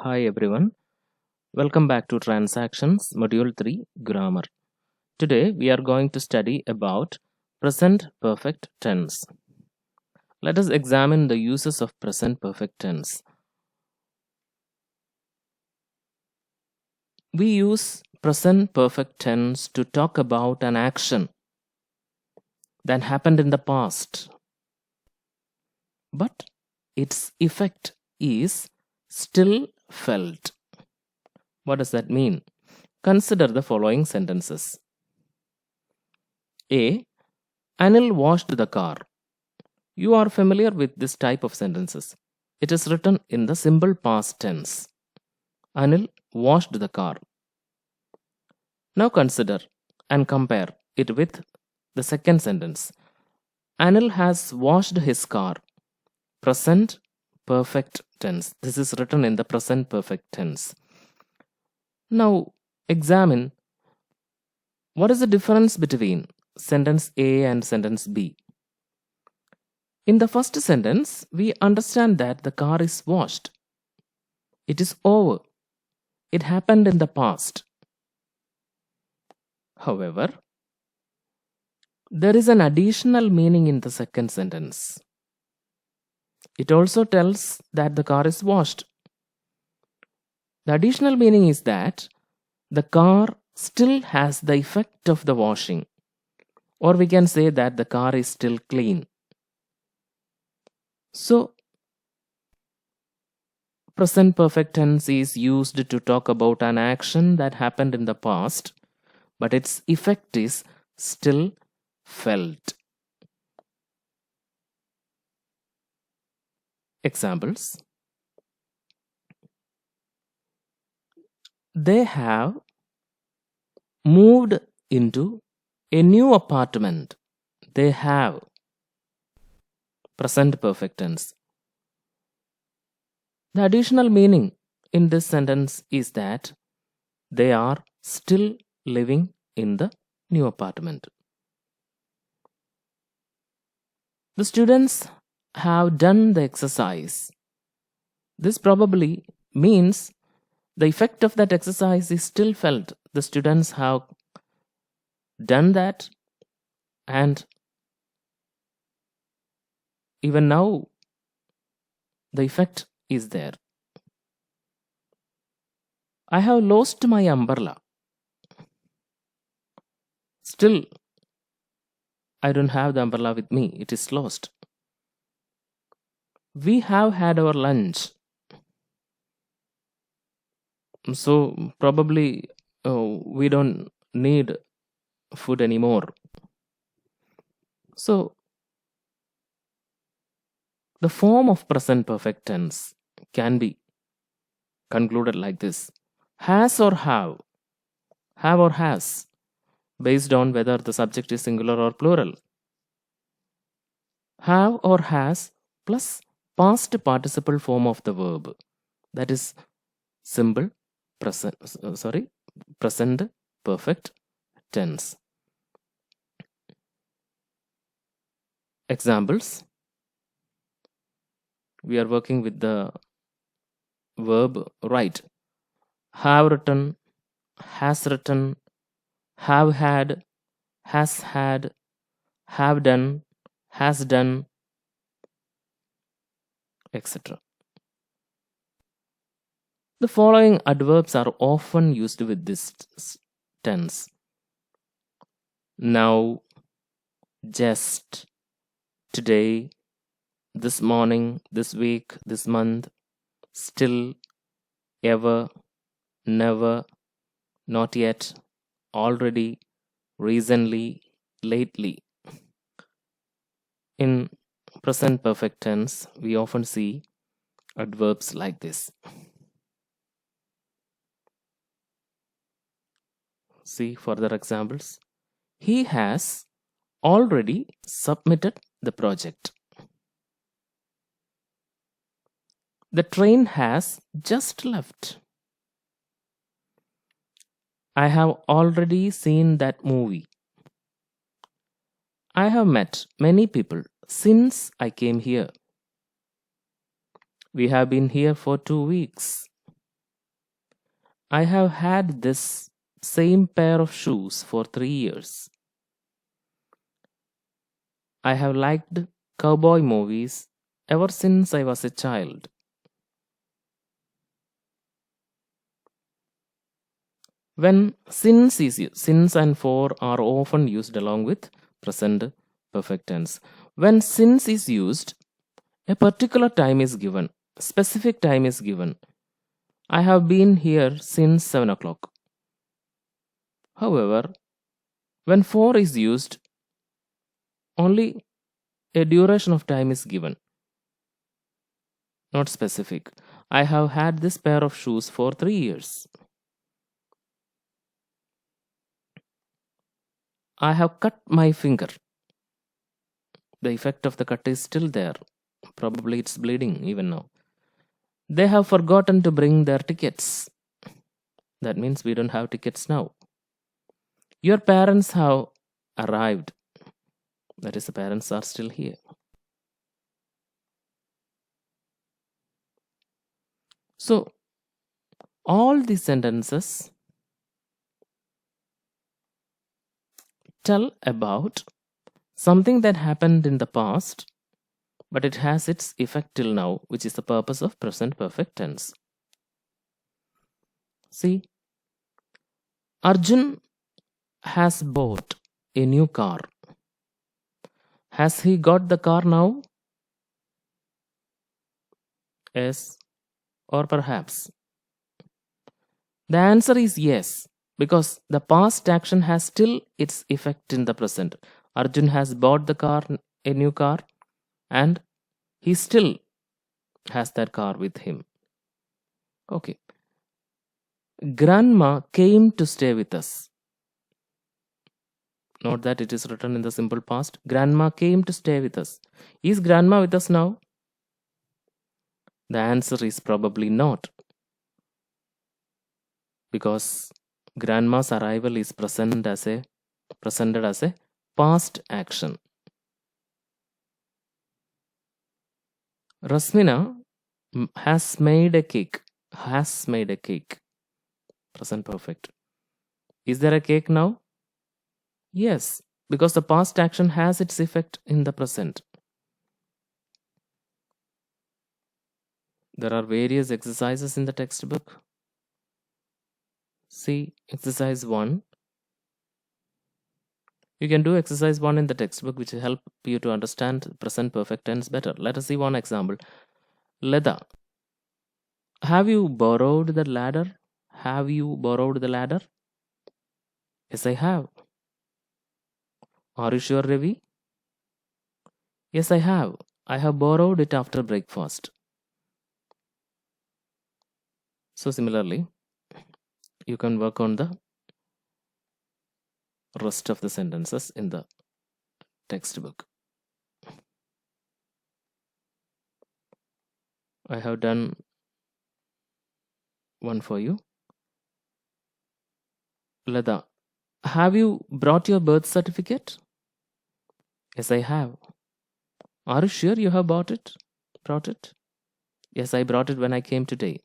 Hi everyone, welcome back to Transactions Module 3 Grammar. Today we are going to study about present perfect tense. Let us examine the uses of present perfect tense. We use present perfect tense to talk about an action that happened in the past, but its effect is still felt. What does that mean? Consider the following sentences. A. Anil washed the car. You are familiar with this type of sentences. It is written in the simple past tense. Anil washed the car. Now consider and compare it with the second sentence. Anil has washed his car. Present perfect tense. This is written in the present perfect tense. Now examine what is the difference between sentence A and sentence B. In the first sentence, we understand that the car is washed. It is over. It happened in the past. However, there is an additional meaning in the second sentence. It also tells that the car is washed. The additional meaning is that the car still has the effect of the washing, or we can say that the car is still clean. So, present perfect tense is used to talk about an action that happened in the past, but its effect is still felt. Examples. They have moved into a new apartment. They have. Present perfect tense. The additional meaning in this sentence is that they are still living in the new apartment. The students have done the exercise. This probably means the effect of that exercise is still felt. The students have done that, and even now the effect is there. I have lost my umbrella. Still, I don't have the umbrella with me. It is lost. We have had our lunch. So probably we don't need food anymore. So the form of present perfect tense can be concluded like this: has or have or has, based on whether the subject is singular or plural. Have or has plus past participle form of the verb, that is simple present present perfect tense. Examples. We are working with the verb write. Have written, has written, have had, have done, has done, etc. The following adverbs are often used with this tense: now, just, today, this morning, this week, this month, still, ever, never, not yet, already, recently, lately. In present perfect tense, we often see adverbs like this. See further examples. He has already submitted the project. The train has just left. I have already seen that movie. I have met many people since I came here. We have been here for 2 weeks. I have had this same pair of shoes for 3 years. I have liked cowboy movies ever since I was a child. When since and for are often used along with present perfect tense. When since is used, a particular time is given, specific time is given. I have been here since 7 o'clock. However, when for is used, only a duration of time is given, not specific. I have had this pair of shoes for 3 years. I have cut my finger. The effect of the cut is still there. Probably it's bleeding even now. They have forgotten to bring their tickets. That means we don't have tickets now. Your parents have arrived. That is, the parents are still here. So, all these sentences tell about something that happened in the past, but it has its effect till now, which is the purpose of present perfect tense. See, Arjun has bought a new car. Has he got the car now? Yes, or perhaps. The answer is yes, because the past action has still its effect in the present. Arjun has bought the car, a new car, and he still has that car with him. Okay. Grandma came to stay with us. Note that it is written in the simple past. Grandma came to stay with us. Is grandma with us now? The answer is probably not, because grandma's arrival is presented as a past action. Rasmina has made a cake. Has made a cake. Present perfect. Is there a cake now? Yes, because the past action has its effect in the present. There are various exercises in the textbook. See, exercise 1. You can do exercise 1 in the textbook, which will help you to understand present perfect tense better. Let us see one example. Latha, have you borrowed the ladder? Have you borrowed the ladder? Yes, I have. Are you sure, Ravi? Yes, I have. I have borrowed it after breakfast. So similarly, you can work on the rest of the sentences in the textbook. I have done one for you. Latha, have you brought your birth certificate? Yes, I have. Are you sure you have brought it? Yes, I brought it when I came today.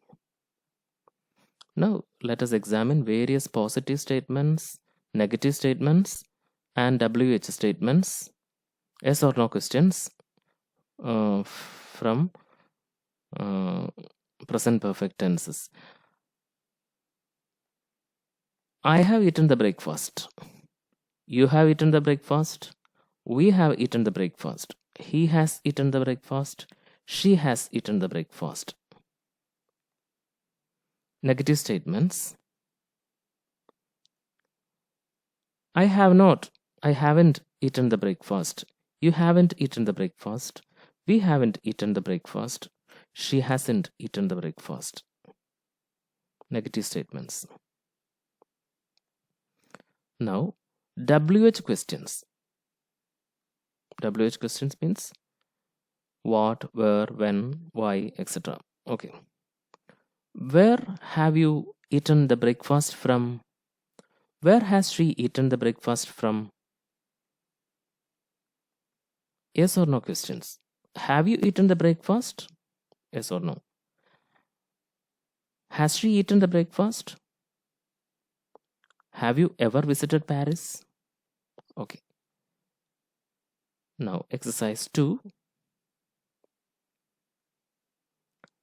Now, let us examine various positive statements, negative statements, and WH statements, yes or no questions from present perfect tenses. I have eaten the breakfast. You have eaten the breakfast. We have eaten the breakfast. He has eaten the breakfast. She has eaten the breakfast. Negative statements. I haven't eaten the breakfast. You haven't eaten the breakfast. We haven't eaten the breakfast. She hasn't eaten the breakfast. Negative statements. Now, WH questions. WH questions means what, where, when, why, etc. Okay. Where have you eaten the breakfast from? Where has she eaten the breakfast from? Yes or no questions. Have you eaten the breakfast? Yes or no. Has she eaten the breakfast? Have you ever visited Paris? Okay. Now, exercise 2.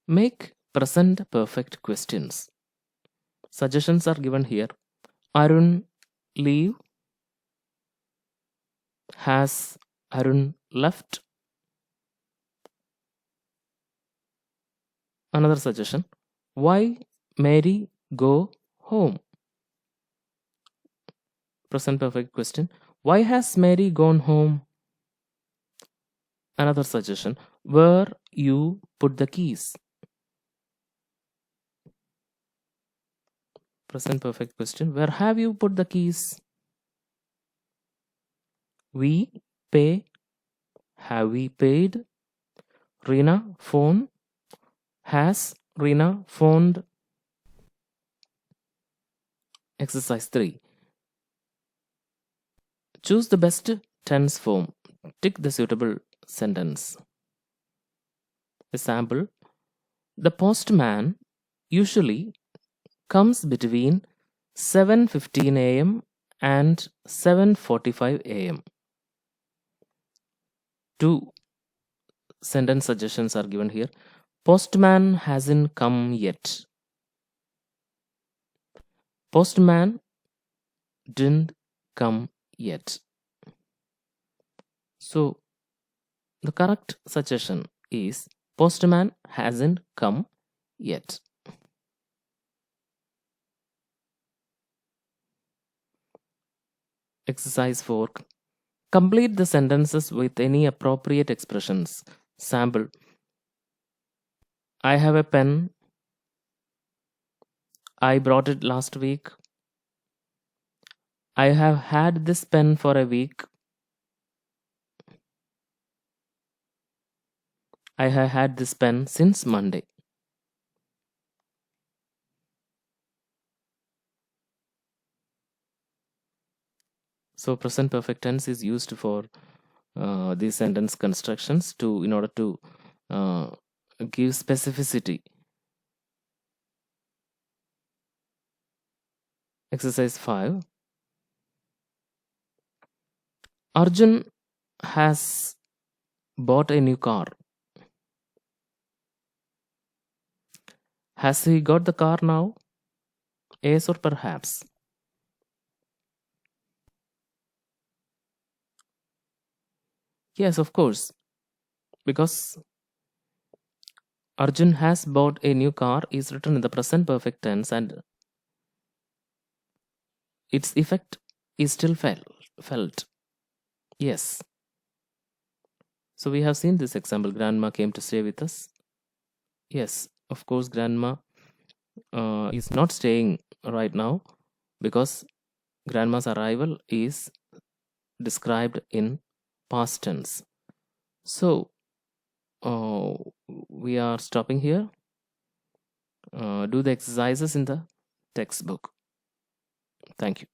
Make present perfect questions. Suggestions are given here. Arun leave? Has Arun left? Another suggestion. Why Mary go home? Present perfect question. Why has Mary gone home? Another suggestion. Where you put the keys? Present perfect question. Where have you put the keys? We pay. Have we paid? Rina phone. Has Rina phoned? Exercise 3. Choose the best tense form. Tick the suitable sentence. Example. The postman usually comes between 7:15 a.m. and 7:45 a.m. Two sentence suggestions are given here. Postman hasn't come yet. Postman didn't come yet. So the correct suggestion is postman hasn't come yet. Exercise 4. Complete the sentences with any appropriate expressions. Sample. I have a pen. I brought it last week. I have had this pen for a week. I have had this pen since Monday. So present perfect tense is used for these sentence constructions in order to give specificity. Exercise 5. Arjun has bought a new car. Has he got the car now? Yes, or perhaps. Yes, of course. Because Arjun has bought a new car is written in the present perfect tense and its effect is still felt. Yes. So we have seen this example. Grandma came to stay with us. Yes, of course, grandma is not staying right now because grandma's arrival is described in past tense. So uh, we are stopping here. Do the exercises in the textbook. Thank you.